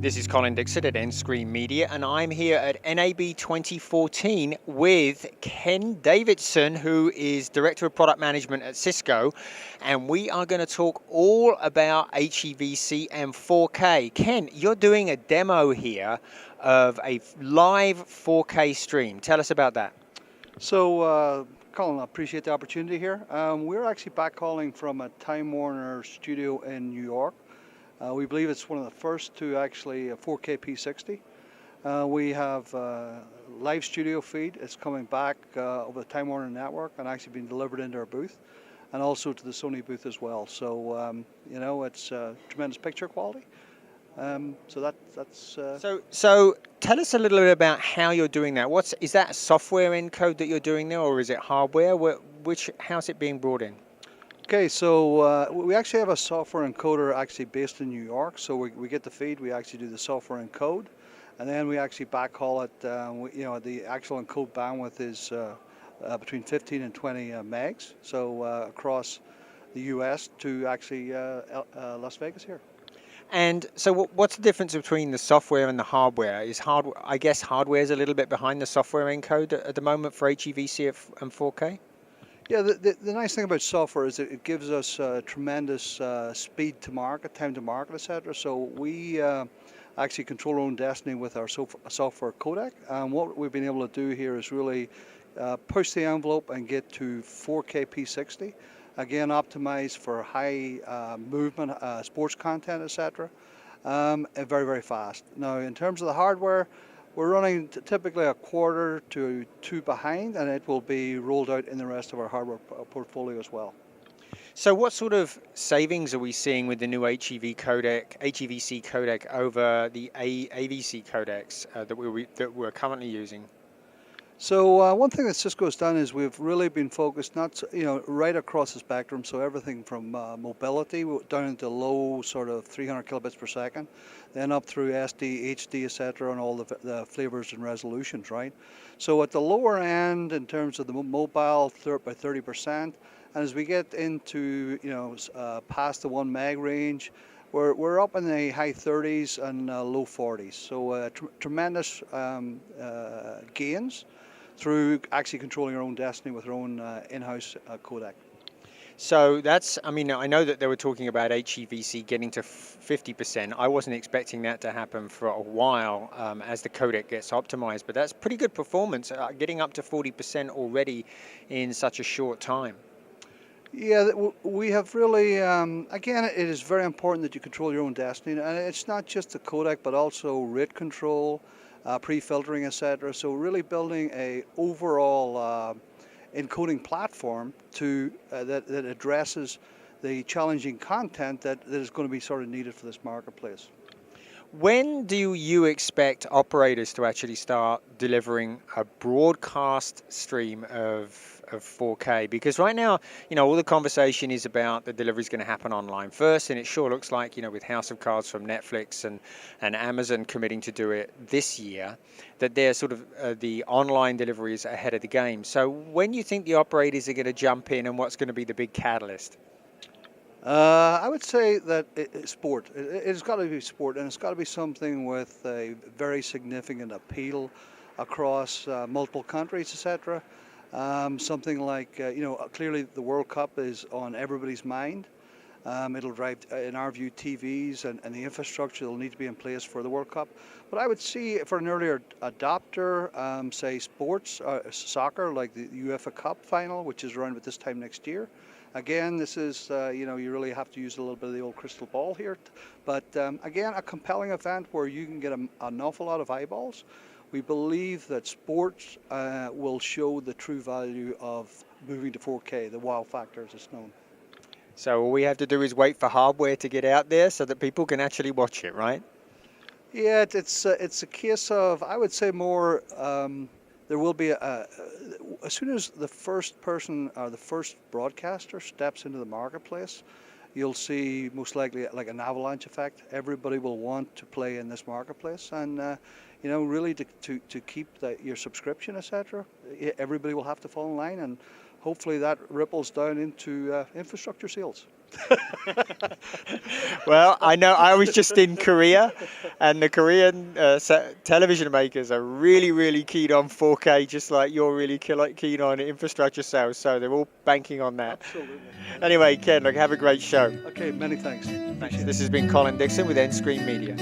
This is Colin Dixon at nScreen Media, and I'm here at NAB 2014 with Ken Davidson, who is Director of Product Management at Cisco, and we are going to talk all about HEVC and 4K. Ken, you're doing a demo here of a live 4K stream. Tell us about that. So, Colin, I appreciate the opportunity here. We're actually backcalling from a Time Warner studio in New York. We believe it's one of the first to actually 4K P60. We have live studio feed. It's coming back over the Time Warner network and actually being delivered into our booth, and also to the Sony booth as well. So you know, it's tremendous picture quality. So tell us a little bit about how you're doing that. Is that a software encode that you're doing there, or is it hardware? How's it being brought in? Okay, so we actually have a software encoder actually based in New York. So we get the feed, we actually do the software encode, and then we actually backhaul it. You know, the actual encode bandwidth is between 15 and 20 megs. So across the US to actually Las Vegas here. And so what's the difference between the software and the hardware? I guess hardware is a little bit behind the software encode at the moment for HEVC and 4K? Yeah, the nice thing about software is that it gives us tremendous speed to market, time to market, etc. So we actually control our own destiny with our software codec. And what we've been able to do here is really push the envelope and get to 4K P60. Again, optimized for high movement, sports content, etc. And very, very fast. Now, in terms of the hardware, we're running typically a quarter to two behind, and it will be rolled out in the rest of our hardware portfolio as well. So what sort of savings are we seeing with the new HEVC codec over the AVC codecs that we're currently using? So one thing that Cisco has done is we've really been focused, right across the spectrum. So everything from mobility down into low sort of 300 kilobits per second, then up through SD, HD, etc., and all the flavors and resolutions, right? So at the lower end, in terms of the mobile, by 30%, and as we get into past the 1 meg range, we're up in the high 30s and low 40s. So tremendous gains through actually controlling our own destiny with our own in-house codec. So I mean, I know that they were talking about HEVC getting to 50%. I wasn't expecting that to happen for a while as the codec gets optimized, but that's pretty good performance, getting up to 40% already in such a short time. Yeah, we have really, again, it is very important that you control your own destiny, and it's not just the codec, but also rate control, pre-filtering, etc. So really building a overall encoding platform that addresses the challenging content that is going to be sort of needed for this marketplace. When do you expect operators to actually start delivering a broadcast stream of 4K? Because right now, all the conversation is about the delivery is going to happen online first, and it sure looks like, with House of Cards from Netflix and Amazon committing to do it this year, that they're sort of the online delivery is ahead of the game. So when do you think the operators are going to jump in, and what's going to be the big catalyst? I would say that sport. It's got to be sport, and it's got to be something with a very significant appeal across multiple countries, etc. Something like, clearly the World Cup is on everybody's mind. It'll drive, in our view, TVs and the infrastructure that will need to be in place for the World Cup. But I would see for an earlier adopter, say sports, soccer, like the UEFA Cup final, which is around at this time next year. Again, this is, you really have to use a little bit of the old crystal ball here. But again, a compelling event where you can get an awful lot of eyeballs. We believe that sports will show the true value of moving to 4K, the wow factor as it's known. So all we have to do is wait for hardware to get out there so that people can actually watch it, right? Yeah, it's a case of, I would say more, there will be, as soon as the first person or the first broadcaster steps into the marketplace, you'll see most likely like an avalanche effect. Everybody will want to play in this marketplace, and really to keep your subscription, etc. Everybody will have to fall in line, and hopefully that ripples down into infrastructure sales. Well, I know I was just in Korea, and the Korean television makers are really, really keen on 4K, just like you're really keen on infrastructure sales. So they're all banking on that. Absolutely. Anyway, Ken, look, have a great show. Okay, many thanks. Thanks. Appreciate it. This has been Colin Dixon with nScreen Media.